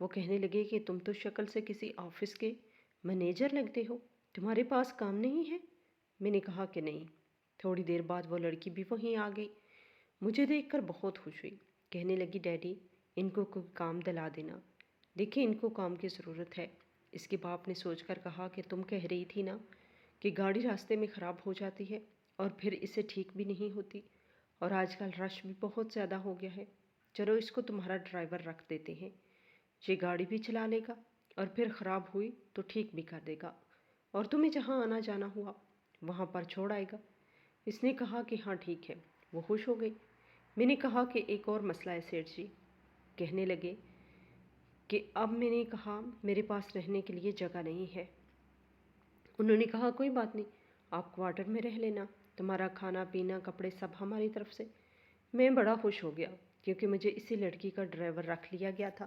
وہ کہنے لگے کہ تم تو شکل سے کسی آفس کے مینیجر لگتے ہو، تمہارے پاس کام نہیں ہے؟ میں نے کہا کہ نہیں۔ تھوڑی دیر بعد وہ لڑکی بھی وہیں آ گئی، مجھے دیکھ کر بہت خوش ہوئی۔ کہنے لگی ڈیڈی ان کو کوئی کام دلا دینا، دیکھیں ان کو کام کی ضرورت ہے۔ اس کے باپ نے سوچ کر کہا کہ تم کہہ رہی تھی نا کہ گاڑی راستے میں خراب ہو جاتی ہے اور پھر اسے ٹھیک بھی نہیں ہوتی، اور آج کل رش بھی بہت زیادہ ہو گیا ہے، چلو اس کو تمہارا ڈرائیور رکھ دیتے ہیں، یہ گاڑی بھی چلا لے گا اور پھر خراب ہوئی تو ٹھیک بھی کر دے گا، اور تمہیں جہاں آنا جانا ہوا وہاں پر چھوڑ آئے گا۔ اس نے کہا کہ ہاں ٹھیک ہے، وہ خوش ہو گئی۔ میں نے کہا کہ ایک اور مسئلہ ہے سیٹھ جی۔ کہنے لگے کہ اب میں نے کہا میرے پاس رہنے کے لیے جگہ نہیں ہے۔ انہوں نے کہا کوئی بات نہیں، آپ کوارٹر میں رہ لینا، تمہارا کھانا پینا کپڑے سب ہماری طرف سے۔ میں بڑا خوش ہو گیا کیونکہ مجھے اسی لڑکی کا ڈرائیور رکھ لیا گیا تھا،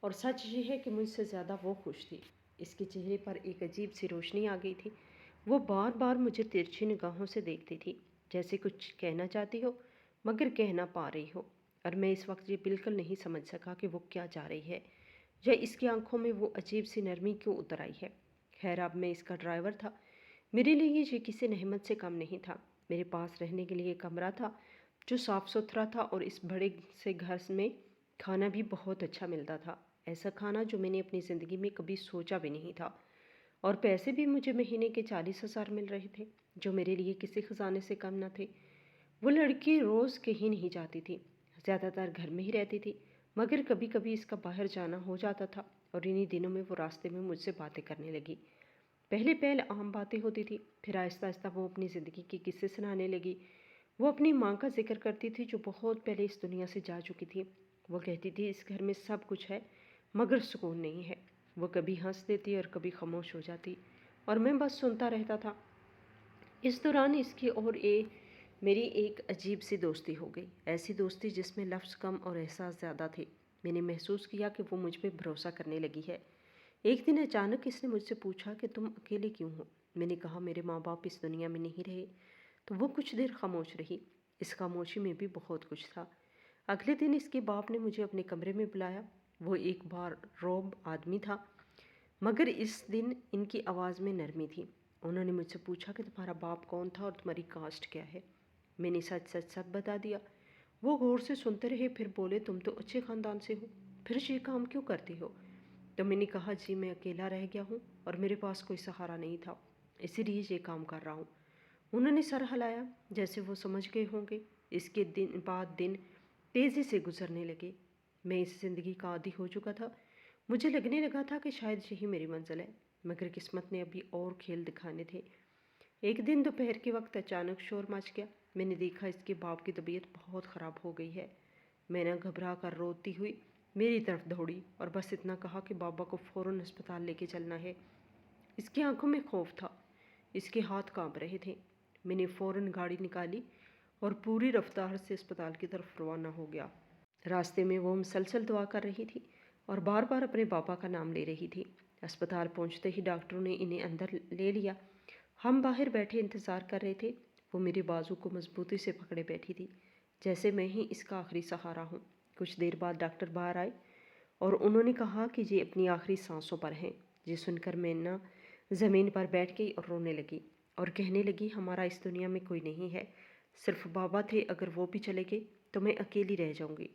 اور سچ یہ ہے کہ مجھ سے زیادہ وہ خوش تھی۔ اس کے چہرے پر ایک عجیب سی روشنی آ گئی تھی، وہ بار بار مجھے ترچھی نگاہوں سے دیکھتی تھی، جیسے کچھ کہنا چاہتی ہو مگر کہہ نہ پا رہی ہو، اور میں اس وقت یہ بالکل نہیں سمجھ سکا کہ وہ کیا چاہ رہی ہے، یا اس کی آنکھوں میں وہ عجیب سی نرمی کیوں اتر آئی ہے۔ خیر اب میں اس کا ڈرائیور تھا، میرے لیے یہ کسی نعمت سے کم نہیں تھا۔ میرے پاس رہنے کے لیے کمرہ تھا جو صاف ستھرا تھا، اور اس بڑے سے گھر میں کھانا بھی بہت اچھا ملتا تھا، ایسا کھانا جو میں نے اپنی زندگی میں کبھی سوچا بھی نہیں تھا، اور پیسے بھی مجھے مہینے کے 40,000 مل رہے تھے، جو میرے لیے کسی خزانے سے کم نہ تھے۔ وہ لڑکی روز کہیں نہیں جاتی تھی، زیادہ تر گھر میں ہی رہتی تھی، مگر کبھی کبھی اس کا باہر جانا ہو جاتا تھا، اور انہی دنوں میں وہ راستے میں مجھ سے باتیں کرنے لگی۔ پہلے عام باتیں ہوتی تھی، پھر آہستہ آہستہ وہ اپنی زندگی کی قصے سنانے لگی۔ وہ اپنی ماں کا ذکر کرتی تھی جو بہت پہلے اس دنیا سے جا چکی تھی۔ وہ کہتی تھی اس گھر میں سب کچھ ہے مگر سکون نہیں ہے۔ وہ کبھی ہنس دیتی اور کبھی خاموش ہو جاتی، اور میں بس سنتا رہتا تھا۔ اس دوران اس کی اور میری ایک عجیب سی دوستی ہو گئی، ایسی دوستی جس میں لفظ کم اور احساس زیادہ تھے۔ میں نے محسوس کیا کہ وہ مجھ پہ بھروسہ کرنے لگی ہے۔ ایک دن اچانک اس نے مجھ سے پوچھا کہ تم اکیلے کیوں ہو؟ میں نے کہا میرے ماں باپ اس دنیا میں نہیں رہے۔ تو وہ کچھ دیر خاموش رہی، اس خاموشی میں بھی بہت کچھ تھا۔ اگلے دن اس کے باپ نے مجھے اپنے کمرے میں بلایا۔ وہ ایک بار روب آدمی تھا، مگر اس دن ان کی آواز میں نرمی تھی۔ انہوں نے مجھ سے پوچھا کہ تمہارا باپ کون تھا اور تمہاری کاسٹ کیا ہے؟ میں نے سچ سچ سب بتا دیا۔ وہ غور سے سنتے رہے، پھر بولے تم تو اچھے خاندان سے ہو، پھر یہ کام کیوں کرتی ہو؟ تو میں نے کہا جی میں اکیلا رہ گیا ہوں اور میرے پاس کوئی سہارا نہیں تھا، اسی لیے یہ کام کر رہا ہوں۔ انہوں نے سر ہلایا جیسے وہ سمجھ گئے ہوں گے۔ اس کے دن تیزی سے گزرنے لگے۔ میں اس زندگی کا عادی ہو چکا تھا، مجھے لگنے لگا تھا کہ شاید یہی میری منزل ہے، مگر قسمت نے ابھی اور کھیل دکھانے تھے۔ ایک دن دوپہر کے وقت اچانک شور مچ گیا۔ میں نے دیکھا اس کے باپ کی طبیعت بہت خراب ہو گئی ہے۔ میں نے گھبرا کر روتی ہوئی میری طرف دوڑی اور بس اتنا کہا کہ بابا کو فوراً اسپتال لے کے چلنا ہے۔ اس کی آنکھوں میں خوف تھا، اس کے ہاتھ کانپ رہے تھے۔ میں نے فوراً گاڑی نکالی اور پوری رفتار سے اسپتال کی طرف روانہ ہو گیا۔ راستے میں وہ مسلسل دعا کر رہی تھی اور بار بار اپنے بابا کا نام لے رہی تھی۔ اسپتال پہنچتے ہی ڈاکٹروں نے انہیں اندر لے لیا۔ ہم باہر بیٹھے انتظار کر رہے تھے۔ وہ میرے بازو کو مضبوطی سے پکڑے بیٹھی تھی، جیسے میں ہی اس کا آخری سہارا ہوں۔ کچھ دیر بعد ڈاکٹر باہر آئے اور انہوں نے کہا کہ یہ اپنی آخری سانسوں پر ہیں۔ یہ سن کر میں زمین پر بیٹھ گئی اور رونے لگی اور کہنے لگی ہمارا اس دنیا میں کوئی نہیں ہے، صرف بابا تھے، اگر وہ بھی چلے گئے تو میں اکیلی رہ جاؤں گی۔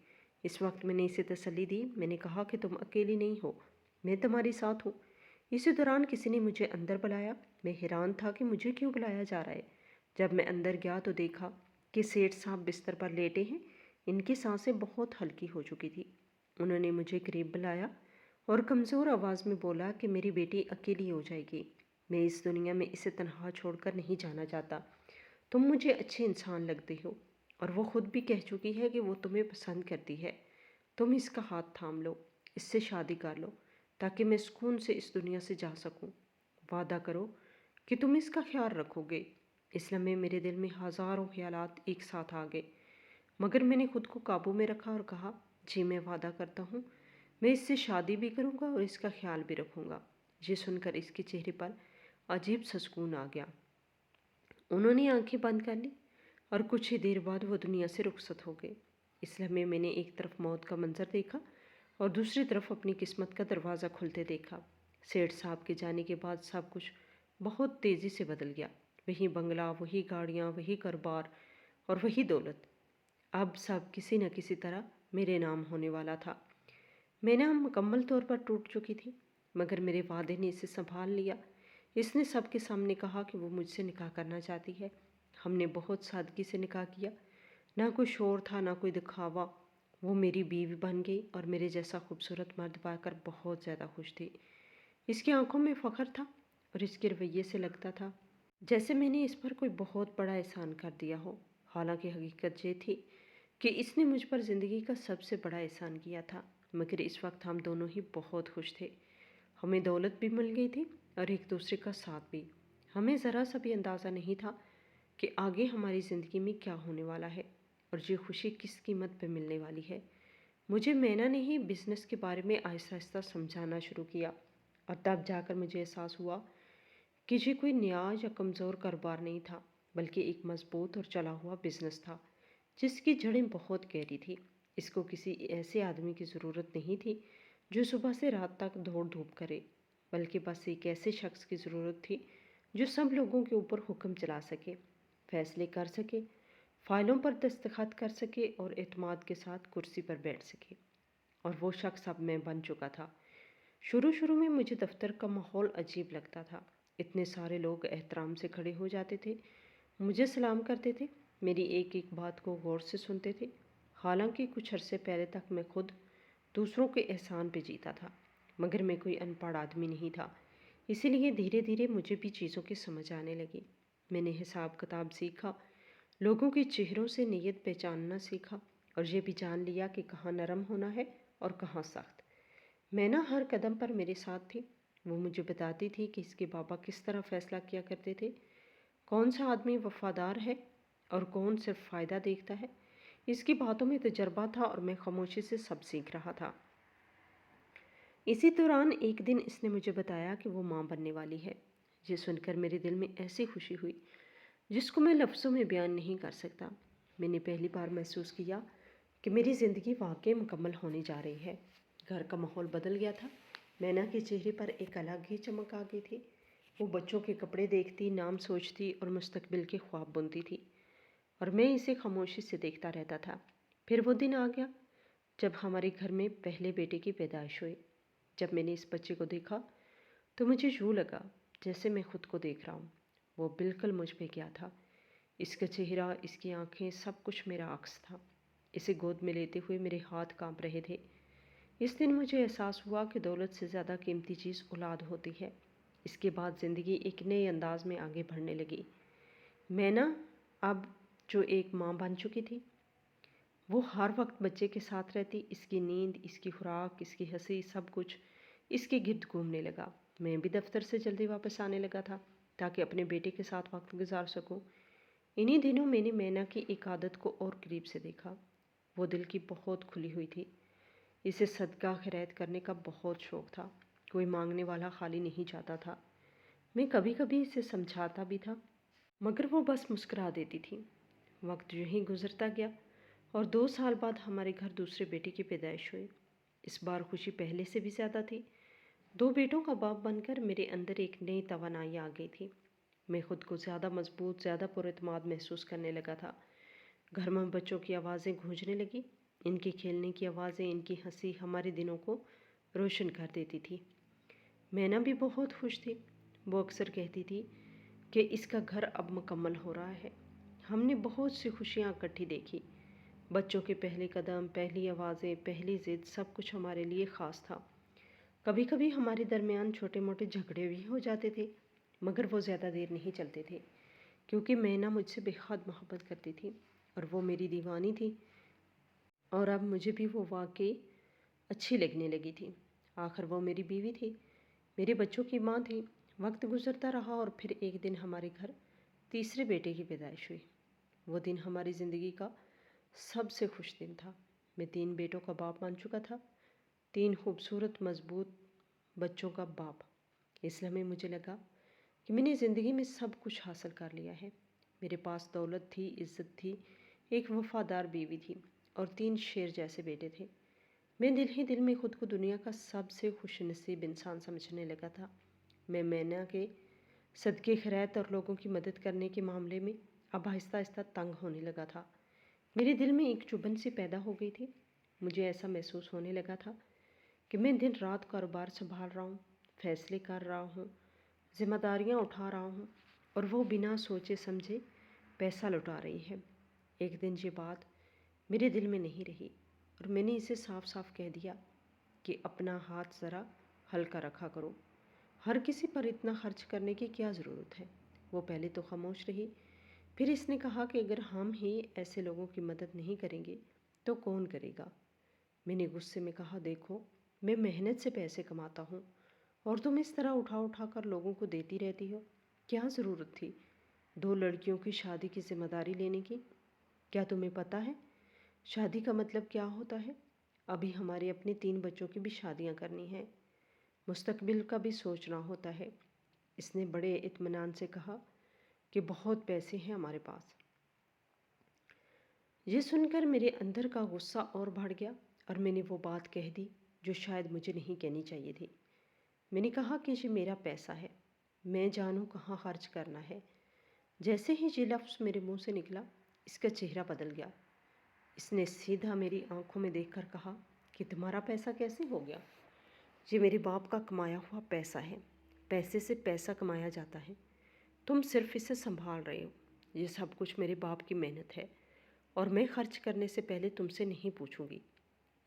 اس وقت میں نے اسے تسلی دی، میں نے کہا کہ تم اکیلی نہیں ہو، میں تمہارے ساتھ ہوں۔ اسی دوران کسی نے مجھے اندر بلایا۔ میں حیران تھا کہ مجھے کیوں بلایا جا رہا ہے۔ جب میں اندر گیا تو دیکھا کہ سیٹھ صاحب بستر پر لیٹے ہیں، ان کی سانسیں بہت ہلکی ہو چکی تھی۔ انہوں نے مجھے قریب بلایا اور کمزور آواز میں بولا کہ میری بیٹی اکیلی ہو جائے گی، میں اس دنیا میں اسے تنہا چھوڑ کر نہیں جانا چاہتا، تم مجھے اچھے انسان لگتے ہو، اور وہ خود بھی کہہ چکی ہے کہ وہ تمہیں پسند کرتی ہے، تم اس کا ہاتھ تھام لو، اس سے شادی کر لو تاکہ میں سکون سے اس دنیا سے جا سکوں، وعدہ کرو کہ تم اس کا خیال رکھو گے۔ اس لمحے میرے دل میں ہزاروں خیالات ایک ساتھ آ گئے، مگر میں نے خود کو قابو میں رکھا اور کہا جی میں وعدہ کرتا ہوں میں اس سے شادی بھی کروں گا اور اس کا خیال بھی رکھوں گا۔ یہ سن کر اس کے چہرے پر عجیب سا سکون آ گیا۔ انہوں نے آنکھیں بند کر لی اور کچھ ہی دیر بعد وہ دنیا سے رخصت ہو گئے۔ اس لمحے میں نے ایک طرف موت کا منظر دیکھا اور دوسری طرف اپنی قسمت کا دروازہ کھلتے دیکھا۔ سیٹھ صاحب کے جانے کے بعد سب کچھ بہت تیزی سے بدل گیا۔ وہی بنگلہ، وہی گاڑیاں، وہی کاروبار اور وہی دولت۔ اب سب کسی نہ کسی طرح میرے نام ہونے والا تھا۔ میں نہ مکمل طور پر ٹوٹ چکی تھی، مگر میرے والد نے اسے سنبھال لیا۔ اس نے سب کے سامنے کہا کہ وہ مجھ سے نکاح کرنا چاہتی ہے۔ ہم نے بہت سادگی سے نکاح کیا، نہ کوئی شور تھا نہ کوئی دکھاوا۔ وہ میری بیوی بن گئی اور میرے جیسا خوبصورت مرد پا کر بہت زیادہ خوش تھی۔ اس کی آنکھوں میں فخر تھا اور اس کے رویے سے لگتا تھا جیسے میں نے اس پر کوئی بہت بڑا احسان کر دیا ہو۔ حالانکہ حقیقت یہ تھی کہ اس نے مجھ پر زندگی کا سب سے بڑا احسان کیا تھا، مگر اس وقت ہم دونوں ہی بہت خوش تھے۔ ہمیں دولت بھی مل گئی تھی اور ایک دوسرے کا ساتھ بھی۔ ہمیں ذرا سا بھی اندازہ نہیں تھا کہ آگے ہماری زندگی میں کیا ہونے والا ہے اور یہ خوشی کس قیمت پہ ملنے والی ہے۔ مجھے مینا نے ہی بزنس کے بارے میں آہستہ آہستہ سمجھانا شروع کیا، اور تب جا کر مجھے احساس ہوا کہ یہ کوئی نیا یا کمزور کاروبار نہیں تھا، بلکہ ایک مضبوط اور چلا ہوا بزنس تھا جس کی جڑیں بہت گہری تھی۔ اس کو کسی ایسے آدمی کی ضرورت نہیں تھی جو صبح سے رات تک دوڑ دھوپ کرے، بلکہ بس ایک ایسے شخص کی ضرورت تھی جو سب لوگوں کے اوپر حکم چلا سکے، فیصلے کر سکے، فائلوں پر دستخط کر سکے اور اعتماد کے ساتھ کرسی پر بیٹھ سکے۔ اور وہ شخص اب میں بن چکا تھا۔ شروع میں مجھے دفتر کا ماحول عجیب لگتا تھا۔ اتنے سارے لوگ احترام سے کھڑے ہو جاتے تھے، مجھے سلام کرتے تھے، میری ایک ایک بات کو غور سے سنتے تھے۔ حالانکہ کچھ عرصے پہلے تک میں خود دوسروں کے احسان پہ جیتا تھا، مگر میں کوئی ان پڑھ آدمی نہیں تھا، اسی لیے دھیرے دھیرے مجھے بھی چیزوں کی سمجھ آنے لگی۔ میں نے حساب کتاب سیکھا، لوگوں کے چہروں سے نیت پہچاننا سیکھا، اور یہ بھی جان لیا کہ کہاں نرم ہونا ہے اور کہاں سخت۔ میں نہ ہر قدم پر میرے ساتھ تھی۔ وہ مجھے بتاتی تھی کہ اس کے بابا کس طرح فیصلہ کیا کرتے تھے، کون سا آدمی وفادار ہے اور کون صرف فائدہ دیکھتا ہے۔ اس کی باتوں میں تجربہ تھا اور میں خاموشی سے سب سیکھ رہا تھا۔ اسی دوران ایک دن اس نے مجھے بتایا کہ وہ ماں بننے والی ہے۔ یہ سن کر میرے دل میں ایسی خوشی ہوئی جس کو میں لفظوں میں بیان نہیں کر سکتا۔ میں نے پہلی بار محسوس کیا کہ میری زندگی واقعی مکمل ہونے جا رہی ہے۔ گھر کا ماحول بدل گیا تھا۔ مینا کے چہرے پر ایک الگ ہی چمک آ گئی تھی۔ وہ بچوں کے کپڑے دیکھتی، نام سوچتی اور مستقبل کے خواب بنتی تھی، اور میں اسے خاموشی سے دیکھتا رہتا تھا۔ پھر وہ دن آ گیا جب ہمارے گھر میں پہلے بیٹے کی پیدائش ہوئی۔ جب میں نے اس بچے کو دیکھا تو مجھے یوں لگا جیسے میں خود کو دیکھ رہا ہوں۔ وہ بالکل مجھ پہ کیا تھا، اس کا چہرہ، اس کی آنکھیں، سب کچھ میرا عکس تھا۔ اسے گود میں لیتے ہوئے میرے ہاتھ کانپ رہے تھے۔ اس دن مجھے احساس ہوا کہ دولت سے زیادہ قیمتی چیز اولاد ہوتی ہے۔ اس کے بعد زندگی ایک نئے انداز میں آگے بڑھنے لگی۔ میں نہ اب جو ایک ماں بن چکی تھی، وہ ہر وقت بچے کے ساتھ رہتی۔ اس کی نیند، اس کی خوراک، اس کی ہنسی، سب کچھ اس کے گرد گھومنے لگا۔ میں بھی دفتر سے جلدی واپس آنے لگا تھا تاکہ اپنے بیٹے کے ساتھ وقت گزار سکوں۔ انہی دنوں میں نے مینا کی ایک عادت کو اور قریب سے دیکھا۔ وہ دل کی بہت کھلی ہوئی تھی۔ اسے صدقہ خیرات کرنے کا بہت شوق تھا۔ کوئی مانگنے والا خالی نہیں جاتا تھا۔ میں کبھی کبھی اسے سمجھاتا بھی تھا، مگر وہ بس مسکرا دیتی تھی۔ وقت یوں ہی گزرتا گیا اور 2 سال بعد ہمارے گھر دوسرے بیٹے کی پیدائش ہوئی۔ اس بار خوشی پہلے سے بھی زیادہ تھی۔ 2 بیٹوں کا باپ بن کر میرے اندر ایک نئی توانائی آ گئی تھی۔ میں خود کو زیادہ مضبوط، زیادہ پر اعتماد محسوس کرنے لگا تھا۔ گھر میں بچوں کی آوازیں گونجنے لگی۔ ان کے کھیلنے کی آوازیں، ان کی ہنسی ہمارے دنوں کو روشن کر دیتی تھی۔ مینا بھی بہت خوش تھی۔ وہ اکثر کہتی تھی کہ اس کا گھر اب مکمل ہو رہا ہے۔ ہم نے بہت سی خوشیاں اکٹھی دیکھی۔ بچوں کے پہلے قدم، پہلی آوازیں، پہلی ضد، سب کچھ ہمارے لیے خاص تھا۔ کبھی کبھی ہمارے درمیان چھوٹے موٹے جھگڑے بھی ہو جاتے تھے، مگر وہ زیادہ دیر نہیں چلتے تھے، کیونکہ مینا مجھ سے بے حد محبت کرتی تھی اور وہ میری دیوانی تھی، اور اب مجھے بھی وہ واقعی اچھی لگنے لگی تھی۔ آخر وہ میری بیوی تھی، میرے بچوں کی ماں تھی۔ وقت گزرتا رہا اور پھر ایک دن ہمارے گھر تیسرے بیٹے کی پیدائش ہوئی۔ وہ دن ہماری زندگی کا سب سے خوش دن تھا۔ میں 3 بیٹوں کا باپ بن چکا تھا، 3 خوبصورت مضبوط بچوں کا باپ۔ اس لمحے مجھے لگا کہ میں نے زندگی میں سب کچھ حاصل کر لیا ہے۔ میرے پاس دولت تھی، عزت تھی، ایک وفادار بیوی تھی اور 3 شیر جیسے بیٹے تھے۔ میں دل ہی دل میں خود کو دنیا کا سب سے خوش نصیب انسان سمجھنے لگا تھا۔ میں مینا کے صدقے خیرات اور لوگوں کی مدد کرنے کے معاملے میں اب آہستہ آہستہ تنگ ہونے لگا تھا۔ میرے دل میں ایک چبھن سی پیدا ہو گئی تھی۔ مجھے ایسا محسوس ہونے لگا تھا کہ میں دن رات کاروبار سنبھال رہا ہوں، فیصلے کر رہا ہوں، ذمہ داریاں اٹھا رہا ہوں، اور وہ بنا سوچے سمجھے پیسہ لوٹا رہی ہے۔ ایک دن یہ بات میرے دل میں نہیں رہی اور میں نے اسے صاف صاف کہہ دیا کہ اپنا ہاتھ ذرا ہلکا رکھا کرو، ہر کسی پر اتنا خرچ کرنے کی کیا ضرورت ہے۔ وہ پہلے تو خاموش رہی، پھر اس نے کہا کہ اگر ہم ہی ایسے لوگوں کی مدد نہیں کریں گے تو کون کرے گا؟ میں نے غصے میں کہا، دیکھو میں محنت سے پیسے کماتا ہوں اور تم اس طرح اٹھا اٹھا کر لوگوں کو دیتی رہتی ہو، کیا ضرورت تھی 2 لڑکیوں کی شادی کی ذمہ داری لینے کی؟ کیا تمہیں پتہ ہے شادی کا مطلب کیا ہوتا ہے؟ ابھی ہمارے اپنے 3 بچوں کی بھی شادیاں کرنی ہیں، مستقبل کا بھی سوچنا ہوتا ہے۔ اس نے بڑے اطمینان سے کہا کہ بہت پیسے ہیں ہمارے پاس۔ یہ سن کر میرے اندر کا غصہ اور بڑھ گیا اور میں نے وہ بات کہہ دی جو شاید مجھے نہیں کہنی چاہیے تھی۔ میں نے کہا کہ یہ میرا پیسہ ہے، میں جانوں کہاں خرچ کرنا ہے۔ جیسے ہی یہ لفظ میرے منہ سے نکلا، اس کا چہرہ بدل گیا۔ اس نے سیدھا میری آنکھوں میں دیکھ کر کہا کہ تمہارا پیسہ کیسے ہو گیا؟ یہ میرے باپ کا کمایا ہوا پیسہ ہے، پیسے سے پیسہ کمایا جاتا ہے، تم صرف اسے سنبھال رہے ہو۔ یہ سب کچھ میرے باپ کی محنت ہے اور میں خرچ کرنے سے پہلے تم سے نہیں پوچھوں گی۔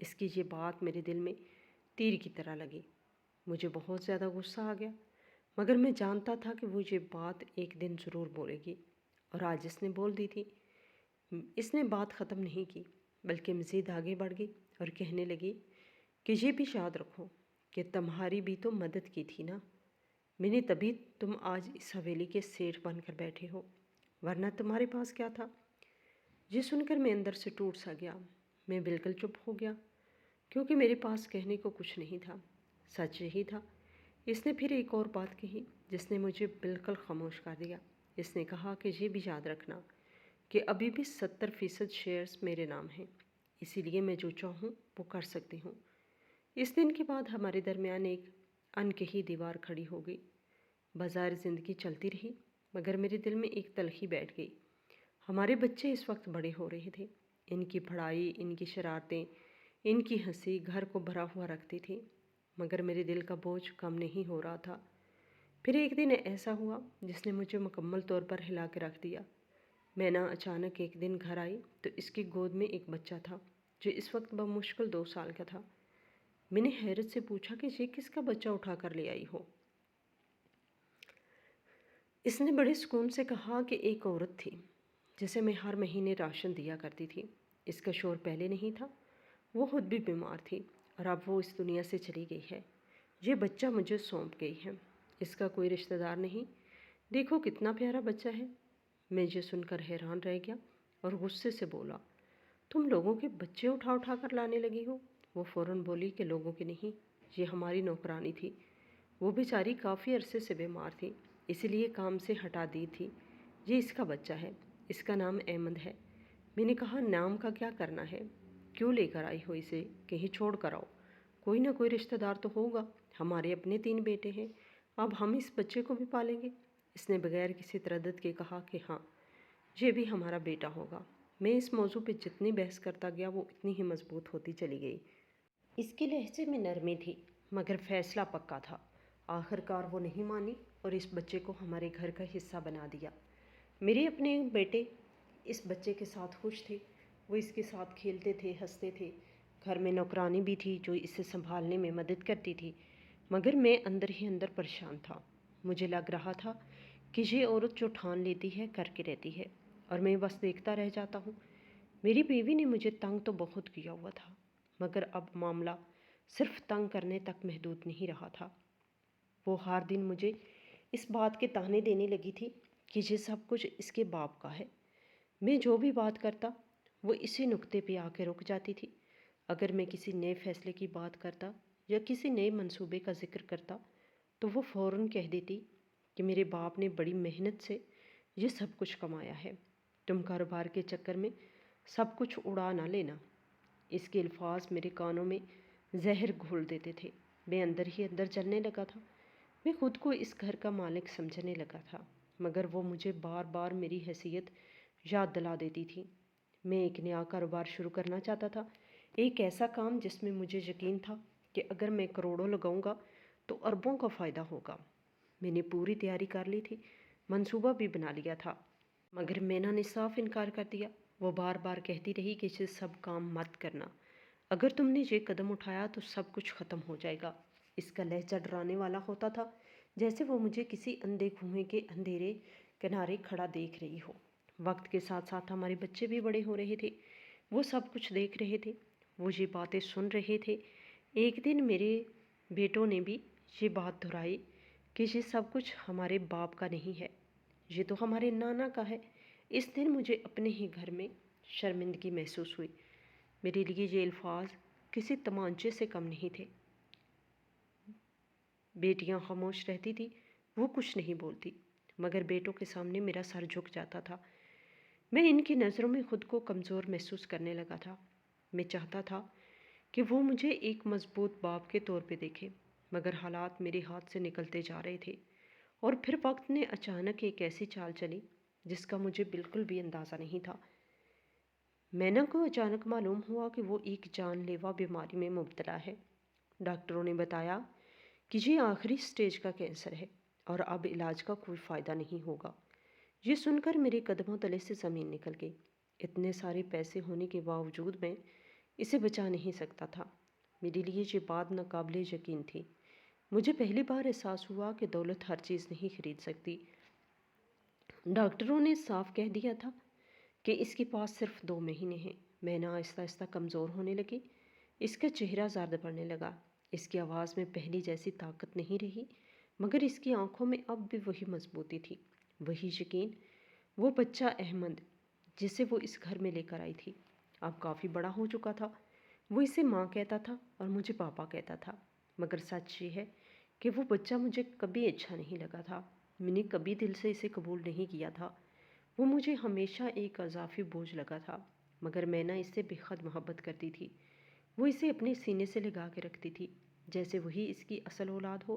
اس کی یہ بات میرے دل میں تیر کی طرح لگی۔ مجھے بہت زیادہ غصہ آ گیا، مگر میں جانتا تھا کہ وہ یہ بات ایک دن ضرور بولے گی، اور آج اس نے بول دی تھی۔ اس نے بات ختم نہیں کی بلکہ مزید آگے بڑھ گئی اور کہنے لگی کہ یہ بھی یاد رکھو کہ تمہاری بھی تو مدد کی تھی نا، میں نے تبھی تم آج اس حویلی کے سیٹھ بن کر بیٹھے ہو، ورنہ تمہارے پاس کیا تھا؟ یہ سن کر میں اندر سے ٹوٹ سا گیا۔ میں بالکل چپ ہو گیا کیونکہ میرے پاس کہنے کو کچھ نہیں تھا۔ سچ یہی تھا۔ اس نے پھر ایک اور بات کہی جس نے مجھے بالکل خاموش کر دیا۔ اس نے کہا کہ یہ بھی یاد رکھنا کہ ابھی بھی 70% شیئرز میرے نام ہیں، اسی لیے میں جو چاہوں وہ کر سکتی ہوں۔ اس دن کے بعد ہمارے درمیان ایک انکہی دیوار کھڑی ہو گئی۔ بظاہر زندگی چلتی رہی مگر میرے دل میں ایک تلخی بیٹھ گئی۔ ہمارے بچے اس وقت بڑے ہو رہے تھے، ان کی پڑھائی، ان کی شرارتیں، ان کی ہنسی گھر کو بھرا ہوا رکھتی تھی، مگر میرے دل کا بوجھ کم نہیں ہو رہا تھا۔ پھر ایک دن ایسا ہوا جس نے مجھے مکمل طور پر ہلا کے رکھ دیا۔ مینا اچانک ایک دن گھر آئی تو اس کی گود میں ایک بچہ تھا جو اس وقت بمشکل 2 سال کا تھا۔ میں نے حیرت سے پوچھا کہ یہ کس کا بچہ اٹھا کر لے آئی ہو؟ اس نے بڑے سکون سے کہا کہ ایک عورت تھی جسے میں ہر مہینے راشن دیا کرتی تھی۔ اس کا شوہر پہلے نہیں تھا، وہ خود بھی بیمار تھی اور اب وہ اس دنیا سے چلی گئی ہے۔ یہ بچہ مجھے سونپ گئی ہے، اس کا کوئی رشتہ دار نہیں۔ دیکھو کتنا پیارا بچہ ہے۔ میں یہ سن کر حیران رہ گیا اور غصے سے بولا، تم لوگوں کے بچے اٹھا اٹھا کر لانے لگی ہو؟ وہ فوراً بولی کہ لوگوں کے نہیں، یہ ہماری نوکرانی تھی، وہ بیچاری کافی عرصے سے بیمار تھی، اسی لیے کام سے ہٹا دی تھی۔ یہ اس کا بچہ ہے، اس کا نام احمد ہے۔ میں نے کہا، نام کا کیا کرنا ہے؟ کیوں لے کر آئی ہو اسے؟ کہیں چھوڑ کر آؤ، کوئی نہ کوئی رشتہ دار تو ہوگا، ہمارے اپنے 3 بیٹے ہیں، اب ہم اس بچے کو بھی پالیں گے۔ اس نے بغیر کسی تردد کے کہا کہ ہاں، یہ بھی ہمارا بیٹا ہوگا۔ میں اس موضوع پہ جتنی بحث کرتا گیا وہ اتنی ہی مضبوط ہوتی چلی گئی۔ اس کے لہجے میں نرمی تھی مگر فیصلہ پکا تھا۔ آخر کار وہ نہیں مانی اور اس بچے کو ہمارے گھر کا حصہ بنا دیا۔ میرے اپنے بیٹے اس بچے کے ساتھ خوش تھے، وہ اس کے ساتھ کھیلتے تھے، ہنستے تھے۔ گھر میں نوکرانی بھی تھی جو اسے سنبھالنے میں مدد کرتی تھی، مگر میں اندر ہی اندر پریشان تھا۔ مجھے لگ رہا تھا کہ یہ عورت جو ٹھان لیتی ہے کر کے رہتی ہے اور میں بس دیکھتا رہ جاتا ہوں۔ میری بیوی نے مجھے تنگ تو بہت کیا ہوا تھا مگر اب معاملہ صرف تنگ کرنے تک محدود نہیں رہا تھا۔ وہ ہر دن مجھے اس بات کے طعنے دینے لگی تھی کہ یہ سب کچھ اس کے باپ کا ہے۔ میں جو بھی بات کرتا وہ اسی نقطے پہ آ کے رک جاتی تھی۔ اگر میں کسی نئے فیصلے کی بات کرتا یا کسی نئے منصوبے کا ذکر کرتا تو وہ فوراً کہہ دیتی کہ میرے باپ نے بڑی محنت سے یہ سب کچھ کمایا ہے، تم کاروبار کے چکر میں سب کچھ اڑا نہ لینا۔ اس کے الفاظ میرے کانوں میں زہر گھول دیتے تھے۔ میں اندر ہی اندر جلنے لگا تھا۔ میں خود کو اس گھر کا مالک سمجھنے لگا تھا، مگر وہ مجھے بار بار میری حیثیت یاد دلا دیتی تھی۔ میں ایک نیا کاروبار شروع کرنا چاہتا تھا، ایک ایسا کام جس میں مجھے یقین تھا کہ اگر میں کروڑوں لگاؤں گا تو اربوں کا فائدہ ہوگا۔ میں نے پوری تیاری کر لی تھی، منصوبہ بھی بنا لیا تھا، مگر مینا نے صاف انکار کر دیا۔ وہ بار بار کہتی رہی کہ یہ سب کام مت کرنا، اگر تم نے یہ قدم اٹھایا تو سب کچھ ختم ہو جائے گا۔ اس کا لہجہ ڈرانے والا ہوتا تھا، جیسے وہ مجھے کسی اندھے کنویں کے اندھیرے کنارے کھڑا دیکھ رہی ہو۔ وقت کے ساتھ ساتھ ہمارے بچے بھی بڑے ہو رہے تھے، وہ سب کچھ دیکھ رہے تھے، وہ یہ باتیں سن رہے تھے۔ ایک دن میرے بیٹوں نے بھی یہ بات دہرائی کہ یہ سب کچھ ہمارے باپ کا نہیں ہے، یہ تو ہمارے نانا کا ہے۔ اس دن مجھے اپنے ہی گھر میں شرمندگی محسوس ہوئی۔ میرے لیے یہ الفاظ کسی تمانچے سے کم نہیں تھے۔ بیٹیاں خاموش رہتی تھی، وہ کچھ نہیں بولتی، مگر بیٹوں کے سامنے میرا سر جھک جاتا تھا۔ میں ان کی نظروں میں خود کو کمزور محسوس کرنے لگا تھا۔ میں چاہتا تھا کہ وہ مجھے ایک مضبوط باپ کے طور پہ دیکھے، مگر حالات میرے ہاتھ سے نکلتے جا رہے تھے۔ اور پھر وقت نے اچانک ایک ایسی چال چلی جس کا مجھے بالکل بھی اندازہ نہیں تھا۔ مینا کو اچانک معلوم ہوا کہ وہ ایک جان لیوا بیماری میں مبتلا ہے۔ ڈاکٹروں نے بتایا کہ یہ آخری سٹیج کا کینسر ہے اور اب علاج کا کوئی فائدہ نہیں ہوگا۔ یہ سن کر میرے قدموں تلے سے زمین نکل گئی۔ اتنے سارے پیسے ہونے کے باوجود میں اسے بچا نہیں سکتا تھا۔ میرے لیے یہ بات ناقابل یقین تھی۔ مجھے پہلی بار احساس ہوا کہ دولت ہر چیز نہیں خرید سکتی۔ ڈاکٹروں نے صاف کہہ دیا تھا کہ اس کے پاس صرف 2 مہینے ہیں۔ مینا آہستہ آہستہ کمزور ہونے لگی، اس کا چہرہ زرد پڑنے لگا، اس کی آواز میں پہلی جیسی طاقت نہیں رہی، مگر اس کی آنکھوں میں اب بھی وہی مضبوطی تھی، وہی یقین۔ وہ بچہ احمد جسے وہ اس گھر میں لے کر آئی تھی اب کافی بڑا ہو چکا تھا۔ وہ اسے ماں کہتا تھا اور مجھے پاپا کہتا تھا، مگر سچ یہ ہے کہ وہ بچہ مجھے کبھی اچھا نہیں لگا تھا۔ میں نے کبھی دل سے اسے قبول نہیں کیا تھا۔ وہ مجھے ہمیشہ ایک اضافی بوجھ لگا تھا، مگر مینا اس سے بے حد محبت کرتی تھی۔ وہ اسے اپنے سینے سے لگا کے رکھتی تھی جیسے وہی اس کی اصل اولاد ہو۔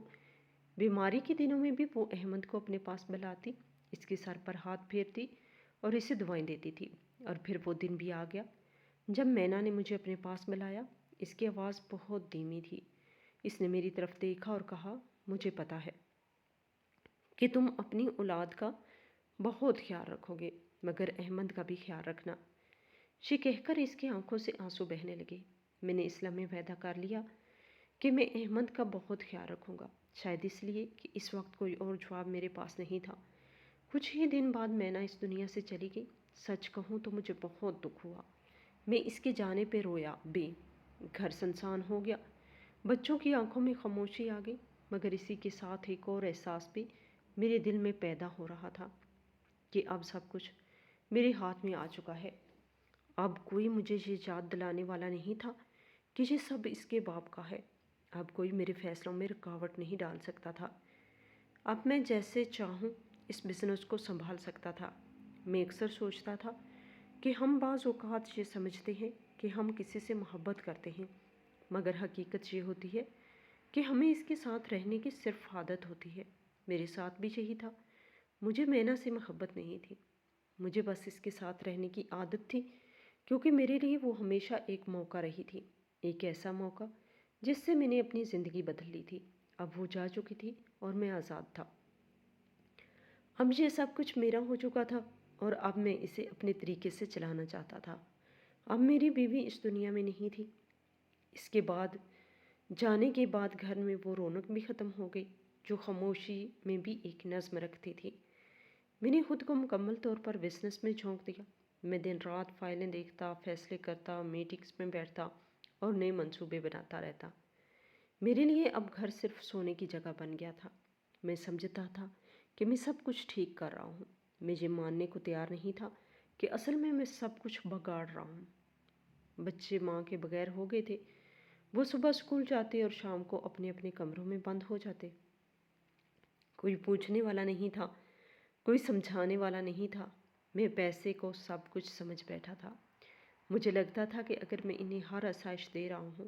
بیماری کے دنوں میں بھی وہ احمد کو اپنے پاس بلاتی، اس کے سر پر ہاتھ پھیرتی اور اسے دعائیں دیتی تھی۔ اور پھر وہ دن بھی آ گیا جب مینا نے مجھے اپنے پاس بلایا۔ اس کی آواز بہت دھیمی تھی۔ اس نے میری طرف دیکھا اور کہا، مجھے پتا ہے کہ تم اپنی اولاد کا بہت خیال رکھو گے، مگر احمد کا بھی خیال رکھنا۔ یہ کہہ کر اس کی آنکھوں سے آنسو بہنے لگے۔ میں نے اس لمحے وعدہ کر لیا کہ میں احمد کا بہت خیال رکھوں گا، شاید اس لیے کہ اس وقت کوئی اور جواب میرے پاس نہیں تھا۔ کچھ ہی دن بعد مینا اس دنیا سے چلی گئی۔ سچ کہوں تو مجھے بہت دکھ ہوا۔ میں اس کے جانے پہ رویا بھی۔ گھر سنسان ہو گیا، بچوں کی آنکھوں میں خاموشی آ گئی، مگر اسی کے ساتھ ایک اور احساس بھی میرے دل میں پیدا ہو رہا تھا کہ اب سب کچھ میرے ہاتھ میں آ چکا ہے۔ اب کوئی مجھے یہ یاد دلانے والا نہیں تھا کہ یہ سب اس کے باپ کا ہے۔ اب کوئی میرے فیصلوں میں رکاوٹ نہیں ڈال سکتا تھا۔ اب میں جیسے چاہوں اس بزنس کو سنبھال سکتا تھا۔ میں اکثر سوچتا تھا کہ ہم بعض اوقات یہ سمجھتے ہیں کہ ہم کسی سے محبت کرتے ہیں، مگر حقیقت یہ ہوتی ہے کہ ہمیں اس کے ساتھ رہنے کی صرف عادت ہوتی ہے۔ میرے ساتھ بھی یہی تھا۔ مجھے مینا سے محبت نہیں تھی، مجھے بس اس کے ساتھ رہنے کی عادت تھی، کیونکہ میرے لیے وہ ہمیشہ ایک موقع رہی تھی، ایک ایسا موقع جس سے میں نے اپنی زندگی بدل لی تھی۔ اب وہ جا چکی تھی اور میں آزاد تھا۔ اب یہ سب کچھ میرا ہو چکا تھا اور اب میں اسے اپنے طریقے سے چلانا چاہتا تھا۔ اب میری بیوی اس دنیا میں نہیں تھی۔ اس کے بعد جانے کے بعد گھر میں وہ رونق بھی ختم ہو گئی جو خاموشی میں بھی ایک نظم رکھتی تھی۔ میں نے خود کو مکمل طور پر بزنس میں جھونک دیا۔ میں دن رات فائلیں دیکھتا، فیصلے کرتا، میٹنگز میں بیٹھتا اور نئے منصوبے بناتا رہتا۔ میرے لیے اب گھر صرف سونے کی جگہ بن گیا تھا۔ میں سمجھتا تھا کہ میں سب کچھ ٹھیک کر رہا ہوں۔ میں یہ ماننے کو تیار نہیں تھا کہ اصل میں سب کچھ بگاڑ رہا ہوں۔ بچے ماں کے بغیر ہو گئے تھے۔ وہ صبح اسکول جاتے اور شام کو اپنے اپنے کمروں میں بند ہو جاتے۔ کوئی پوچھنے والا نہیں تھا، کوئی سمجھانے والا نہیں تھا۔ میں پیسے کو سب کچھ سمجھ بیٹھا تھا۔ مجھے لگتا تھا کہ اگر میں انہیں ہر آسائش دے رہا ہوں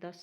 10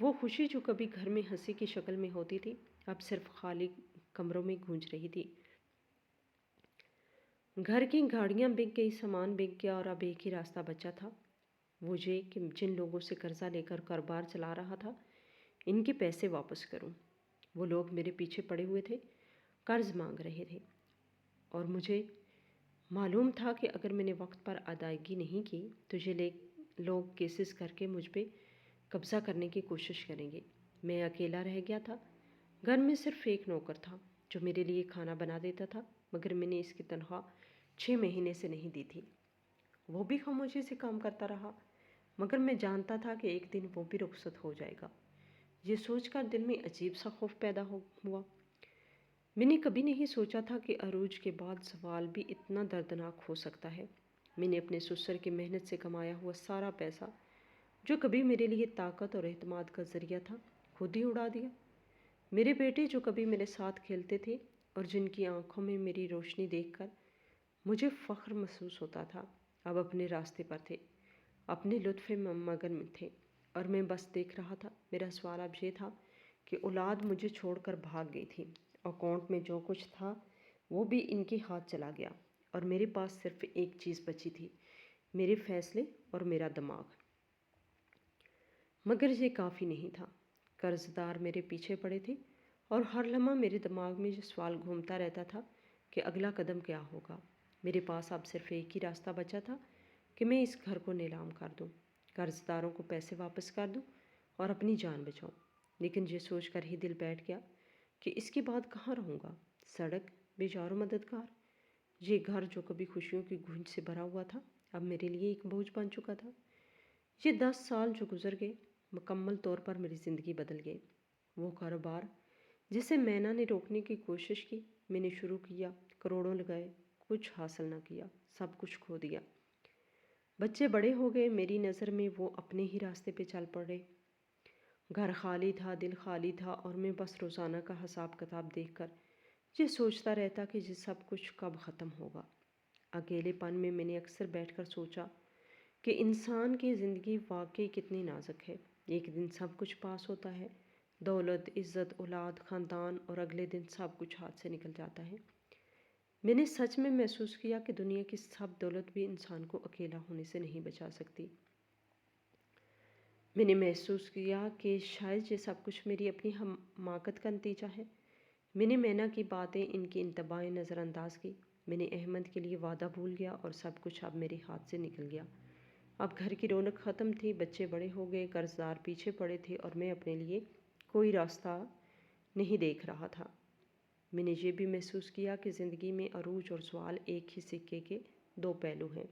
وہ خوشی جو کبھی گھر میں ہنسی کی شکل میں ہوتی تھی اب صرف خالی کمروں میں گونج رہی تھی۔ گھر کی گاڑیاں بک گئی، سامان بک گیا اور اب ایک ہی راستہ بچا تھا، وہ یہ کہ جن لوگوں سے قرضہ لے کر کاروبار چلا رہا تھا ان کے پیسے واپس کروں۔ وہ لوگ میرے پیچھے پڑے ہوئے تھے، قرض مانگ رہے تھے، اور مجھے معلوم تھا کہ اگر میں نے وقت پر ادائیگی نہیں کی تو یہ لوگ کیسز کر کے مجھ پہ قبضہ کرنے کی کوشش کریں گے۔ میں اکیلا رہ گیا تھا، گھر میں صرف ایک نوکر تھا جو میرے لیے کھانا بنا دیتا تھا، مگر میں نے اس کی تنخواہ 6 مہینے سے نہیں دی تھی۔ وہ بھی خاموشی سے کام کرتا رہا، مگر میں جانتا تھا کہ ایک دن وہ بھی رخصت ہو جائے گا۔ یہ سوچ کر دل میں عجیب سا خوف پیدا ہوا۔ میں نے کبھی نہیں سوچا تھا کہ عروج کے بعد زوال بھی اتنا دردناک ہو سکتا ہے۔ میں نے اپنے سسر کی محنت سے کمایا ہوا سارا پیسہ، جو کبھی میرے لیے طاقت اور اعتماد کا ذریعہ تھا، خود ہی اڑا دیا۔ میرے بیٹے جو کبھی میرے ساتھ کھیلتے تھے اور جن کی آنکھوں میں میری روشنی دیکھ کر مجھے فخر محسوس ہوتا تھا، اب اپنے راستے پر تھے، اپنے لطف مگن میں تھے، اور میں بس دیکھ رہا تھا۔ میرا سوال اب یہ تھا کہ اولاد مجھے چھوڑ کر بھاگ گئی تھی، اکاؤنٹ میں جو کچھ تھا وہ بھی ان کے ہاتھ چلا گیا، اور میرے پاس صرف ایک چیز بچی تھی، میرے فیصلے اور میرا دماغ۔ مگر یہ کافی نہیں تھا۔ قرض دار میرے پیچھے پڑے تھے، اور ہر لمحہ میرے دماغ میں یہ سوال گھومتا رہتا تھا کہ اگلا قدم کیا ہوگا۔ میرے پاس اب صرف ایک ہی راستہ بچا تھا کہ میں اس گھر کو نیلام کر دوں، قرض داروں کو پیسے واپس کر دوں اور اپنی جان بچاؤں۔ لیکن یہ سوچ کر ہی دل بیٹھ گیا کہ اس کے بعد کہاں رہوں گا؟ سڑک، بے جار و مددگار۔ یہ گھر جو کبھی خوشیوں کی گونج سے بھرا ہوا تھا اب میرے لیے ایک بوجھ بن چکا تھا۔ یہ 10 سال جو گزر گئے مکمل طور پر میری زندگی بدل گئے۔ وہ کاروبار جسے مینا نے روکنے کی کوشش کی، میں نے شروع کیا، کروڑوں لگائے، کچھ حاصل نہ کیا، سب کچھ کھو دیا۔ بچے بڑے ہو گئے، میری نظر میں وہ اپنے ہی راستے پہ چل پڑے۔ گھر خالی تھا، دل خالی تھا، اور میں بس روزانہ کا حساب کتاب دیکھ کر یہ سوچتا رہتا کہ یہ سب کچھ کب ختم ہوگا۔ اکیلے پن میں نے اکثر بیٹھ کر سوچا کہ انسان کی زندگی واقعی کتنی نازک ہے۔ ایک دن سب کچھ پاس ہوتا ہے، دولت، عزت، اولاد، خاندان، اور اگلے دن سب کچھ ہاتھ سے نکل جاتا ہے۔ میں نے سچ میں محسوس کیا کہ دنیا کی سب دولت بھی انسان کو اکیلا ہونے سے نہیں بچا سکتی۔ میں نے محسوس کیا کہ شاید یہ سب کچھ میری اپنی حماقت کا نتیجہ ہے۔ میں نے مینا کی باتیں، ان کی انتباہیں نظر انداز کی۔ میں نے احمد کے لیے وعدہ بھول گیا، اور سب کچھ اب میرے ہاتھ سے نکل گیا۔ اب گھر کی رونق ختم تھی، بچے بڑے ہو گئے، قرض دار پیچھے پڑے تھے، اور میں اپنے لیے کوئی راستہ نہیں دیکھ رہا تھا۔ میں نے یہ بھی محسوس کیا کہ زندگی میں عروج اور زوال ایک ہی سکے کے دو پہلو ہیں۔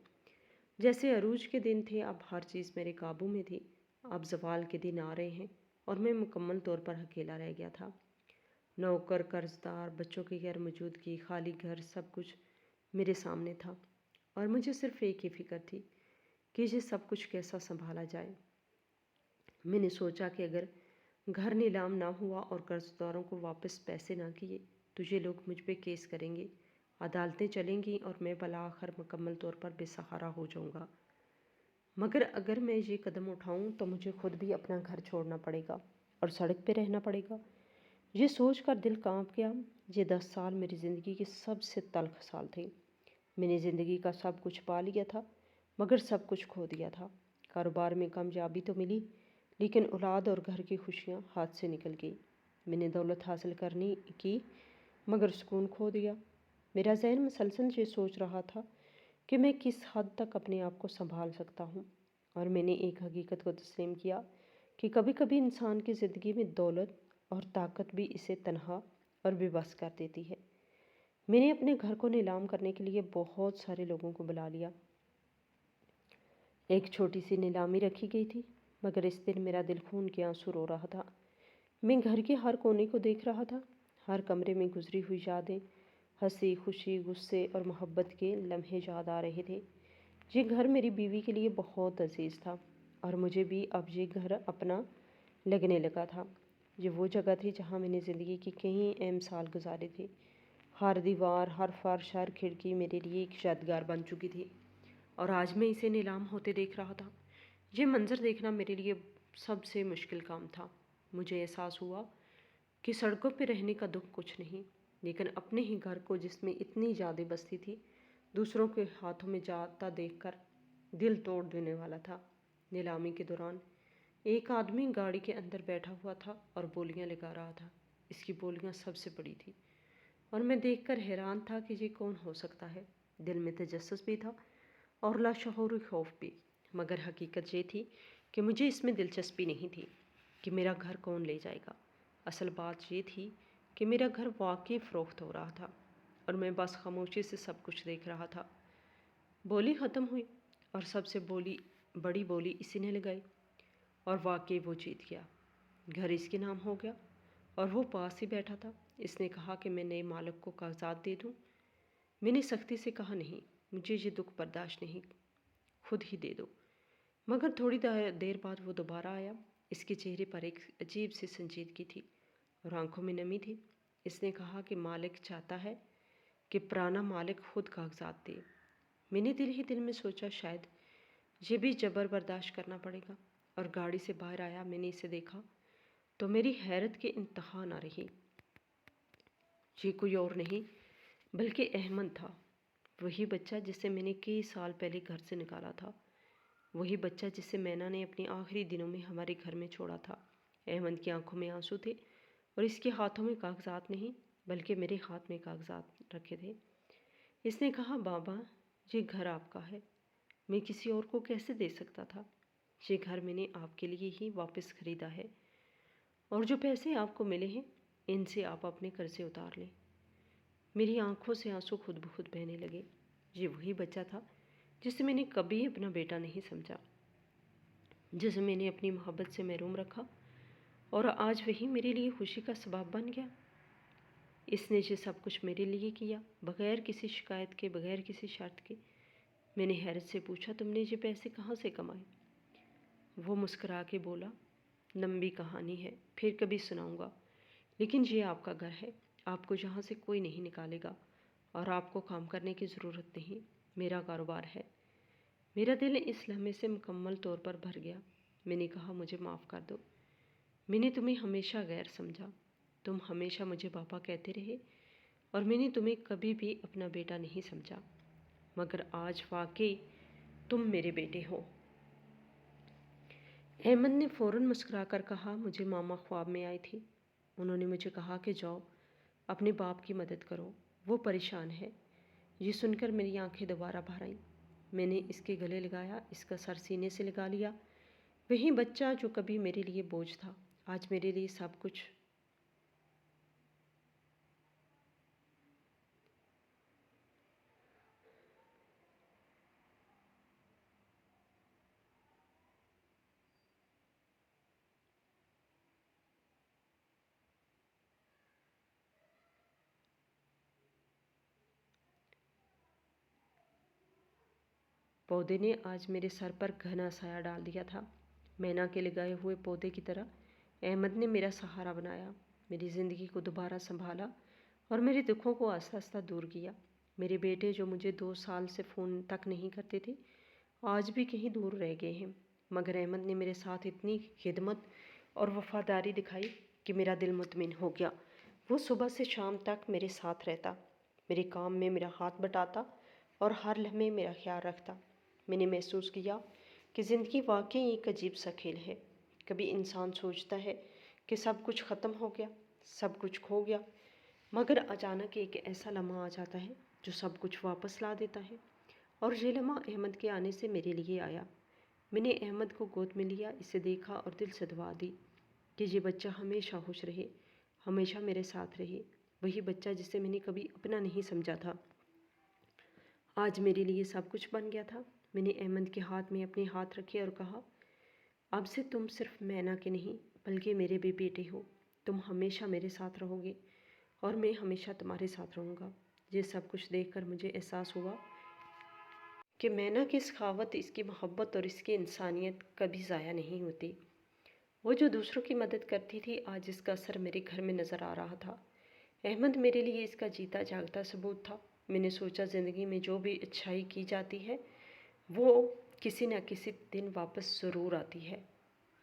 جیسے عروج کے دن تھے، اب ہر چیز میرے قابو میں تھی، اب زوال کے دن آ رہے ہیں اور میں مکمل طور پر اکیلا رہ گیا تھا۔ نوکر، قرض دار، بچوں کی غیر موجودگی، خالی گھر، سب کچھ میرے سامنے تھا، اور مجھے صرف ایک ہی فکر تھی کہ یہ سب کچھ کیسا سنبھالا جائے۔ میں نے سوچا کہ اگر گھر نیلام نہ ہوا اور قرض داروں کو واپس پیسے نہ کیے تو یہ لوگ مجھ پہ کیس کریں گے، عدالتیں چلیں گی، اور میں بالآخر مکمل طور پر بے سہارا ہو جاؤں گا۔ مگر اگر میں یہ قدم اٹھاؤں تو مجھے خود بھی اپنا گھر چھوڑنا پڑے گا اور سڑک پہ رہنا پڑے گا۔ یہ سوچ کر دل کانپ گیا۔ یہ 10 سال میری زندگی کے سب سے تلخ سال تھے۔ میں نے زندگی کا سب کچھ پا لیا تھا، مگر سب کچھ کھو دیا تھا۔ کاروبار میں کامیابی تو ملی، لیکن اولاد اور گھر کی خوشیاں ہاتھ سے نکل گئی۔ میں نے دولت حاصل کرنے کی، مگر سکون کھو دیا۔ میرا ذہن مسلسل یہ سوچ رہا تھا کہ میں کس حد تک اپنے آپ کو سنبھال سکتا ہوں، اور میں نے ایک حقیقت کو تسلیم کیا کہ کبھی کبھی انسان کی زندگی میں دولت اور طاقت بھی اسے تنہا اور بے بس کر دیتی ہے۔ میں نے اپنے گھر کو نیلام کرنے کے لیے بہت سارے لوگوں کو بلا لیا۔ ایک چھوٹی سی نیلامی رکھی گئی تھی، مگر اس دن میرا دل خون کے آنسو رو رہا تھا۔ میں گھر کے ہر کونے کو دیکھ رہا تھا، ہر کمرے میں گزری ہوئی یادیں، ہنسی، خوشی، غصے اور محبت کے لمحے یاد آ رہے تھے۔ یہ گھر میری بیوی کے لیے بہت عزیز تھا، اور مجھے بھی اب یہ گھر اپنا لگنے لگا تھا۔ یہ وہ جگہ تھی جہاں میں نے زندگی کے کئی اہم سال گزارے تھے۔ ہر دیوار، ہر فرش، ہر کھڑکی میرے لیے ایک یادگار بن چکی تھی، اور آج میں اسے نیلام ہوتے دیکھ رہا تھا۔ یہ منظر دیکھنا میرے لیے سب سے مشکل کام تھا۔ مجھے احساس ہوا کہ سڑکوں پہ رہنے کا دکھ کچھ نہیں، لیکن اپنے ہی گھر کو جس میں اتنی زیادہ بستی تھی دوسروں کے ہاتھوں میں جاتا دیکھ کر دل توڑ دینے والا تھا۔ نیلامی کے دوران ایک آدمی گاڑی کے اندر بیٹھا ہوا تھا اور بولیاں لگا رہا تھا۔ اس کی بولیاں سب سے بڑی تھی اور میں دیکھ کر حیران تھا کہ یہ کون ہو سکتا ہے۔ دل میں تجسس بھی تھا اور لاشعوری خوف بھی، مگر حقیقت یہ تھی کہ مجھے اس میں دلچسپی نہیں تھی کہ میرا گھر کون لے جائے گا۔ اصل بات یہ تھی کہ میرا گھر واقعی فروخت ہو رہا تھا اور میں بس خاموشی سے سب کچھ دیکھ رہا تھا۔ بولی ختم ہوئی اور سب سے بڑی بولی اسی نے لگائی اور واقعی وہ جیت گیا۔ گھر اس کے نام ہو گیا اور وہ پاس ہی بیٹھا تھا۔ اس نے کہا کہ میں نئے مالک کو کاغذات دے دوں۔ میں نے سختی سے کہا نہیں، مجھے یہ دکھ برداشت نہیں، خود ہی دے دو۔ مگر تھوڑی دیر بعد وہ دوبارہ آیا۔ اس کے چہرے پر ایک عجیب سی سنجیدگی تھی اور آنکھوں میں نمی تھی۔ اس نے کہا کہ مالک چاہتا ہے کہ پرانا مالک خود کاغذات دے۔ میں نے دل ہی دل میں سوچا شاید یہ بھی جبر برداشت کرنا پڑے گا، اور گاڑی سے باہر آیا۔ میں نے اسے دیکھا تو میری حیرت کے انتہا نہ رہی۔ یہ کوئی اور نہیں بلکہ احمد تھا، وہی بچہ جسے میں نے کئی سال پہلے گھر سے نکالا تھا، وہی بچہ جسے مینا نے اپنے آخری دنوں میں ہمارے گھر میں چھوڑا تھا۔ احمد کی آنکھوں میں آنسو تھے اور اس کے ہاتھوں میں کاغذات نہیں بلکہ میرے ہاتھ میں کاغذات رکھے تھے۔ اس نے کہا بابا یہ گھر آپ کا ہے، میں کسی اور کو کیسے دے سکتا تھا؟ یہ گھر میں نے آپ کے لیے ہی واپس خریدا ہے اور جو پیسے آپ کو ملے ہیں ان سے آپ اپنے قرضے اتار لیں۔ میری آنکھوں سے آنسو خود بخود بہنے لگے۔ یہ وہی بچہ تھا جسے میں نے کبھی اپنا بیٹا نہیں سمجھا، جسے میں نے اپنی محبت سے محروم رکھا، اور آج وہی میرے لیے خوشی کا سبب بن گیا۔ اس نے یہ سب کچھ میرے لیے کیا، بغیر کسی شکایت کے، بغیر کسی شرط کے۔ میں نے حیرت سے پوچھا تم نے یہ پیسے کہاں سے کمائے؟ وہ مسکرا کے بولا لمبی کہانی ہے، پھر کبھی سناؤں گا، لیکن یہ آپ کا گھر ہے، آپ کو یہاں سے کوئی نہیں نکالے گا اور آپ کو کام کرنے کی ضرورت نہیں، میرا کاروبار ہے۔ میرا دل اس لمحے سے مکمل طور پر بھر گیا۔ میں نے کہا مجھے معاف کر دو، میں نے تمہیں ہمیشہ غیر سمجھا، تم ہمیشہ مجھے پاپا کہتے رہے اور میں نے تمہیں کبھی بھی اپنا بیٹا نہیں سمجھا، مگر آج واقعی تم میرے بیٹے ہو۔ احمد نے فوراً مسکرا کر کہا مجھے ماما خواب میں آئی تھی، انہوں نے مجھے کہا کہ جاؤ اپنے باپ کی مدد کرو، وہ پریشان ہے۔ یہ سن کر میری آنکھیں دوبارہ بھر آئیں۔ میں نے اس کے گلے لگایا، اس کا سر سینے سے لگا لیا۔ وہی بچہ جو کبھی میرے لیے بوجھ تھا آج میرے لیے سب کچھ۔ پودے نے آج میرے سر پر گھنا سایہ ڈال دیا تھا، مینا کے لگائے ہوئے پودے کی طرح احمد نے میرا سہارا بنایا، میری زندگی کو دوبارہ سنبھالا اور میرے دکھوں کو آہستہ آہستہ دور کیا۔ میرے بیٹے جو مجھے 2 سال سے فون تک نہیں کرتے تھے آج بھی کہیں دور رہ گئے ہیں، مگر احمد نے میرے ساتھ اتنی خدمت اور وفاداری دکھائی کہ میرا دل مطمئن ہو گیا۔ وہ صبح سے شام تک میرے ساتھ رہتا، میرے کام میں میرا ہاتھ بٹاتا اور ہر لمحے میرا خیال رکھتا۔ میں نے محسوس کیا کہ زندگی واقعی ایک عجیب سا کھیل ہے۔ کبھی انسان سوچتا ہے کہ سب کچھ ختم ہو گیا، سب کچھ کھو گیا، مگر اچانک ایک ایسا لمحہ آ جاتا ہے جو سب کچھ واپس لا دیتا ہے، اور یہ لمحہ احمد کے آنے سے میرے لیے آیا۔ میں نے احمد کو گود میں لیا، اسے دیکھا اور دل سے دعا دی کہ یہ بچہ ہمیشہ خوش رہے، ہمیشہ میرے ساتھ رہے۔ وہی بچہ جسے میں نے کبھی اپنا نہیں سمجھا تھا آج میرے لیے سب کچھ بن گیا تھا۔ میں نے احمد کے ہاتھ میں اپنے ہاتھ رکھے اور کہا اب سے تم صرف مینا کے نہیں بلکہ میرے بھی بیٹے ہو، تم ہمیشہ میرے ساتھ رہو گے اور میں ہمیشہ تمہارے ساتھ رہوں گا۔ یہ سب کچھ دیکھ کر مجھے احساس ہوا کہ مینا کی سخاوت، اس کی محبت اور اس کی انسانیت کبھی ضائع نہیں ہوتی۔ وہ جو دوسروں کی مدد کرتی تھی آج اس کا اثر میرے گھر میں نظر آ رہا تھا۔ احمد میرے لیے اس کا جیتا جاگتا ثبوت تھا۔ میں نے سوچا زندگی میں جو بھی اچھائی کی جاتی ہے وہ کسی نہ کسی دن واپس ضرور آتی ہے۔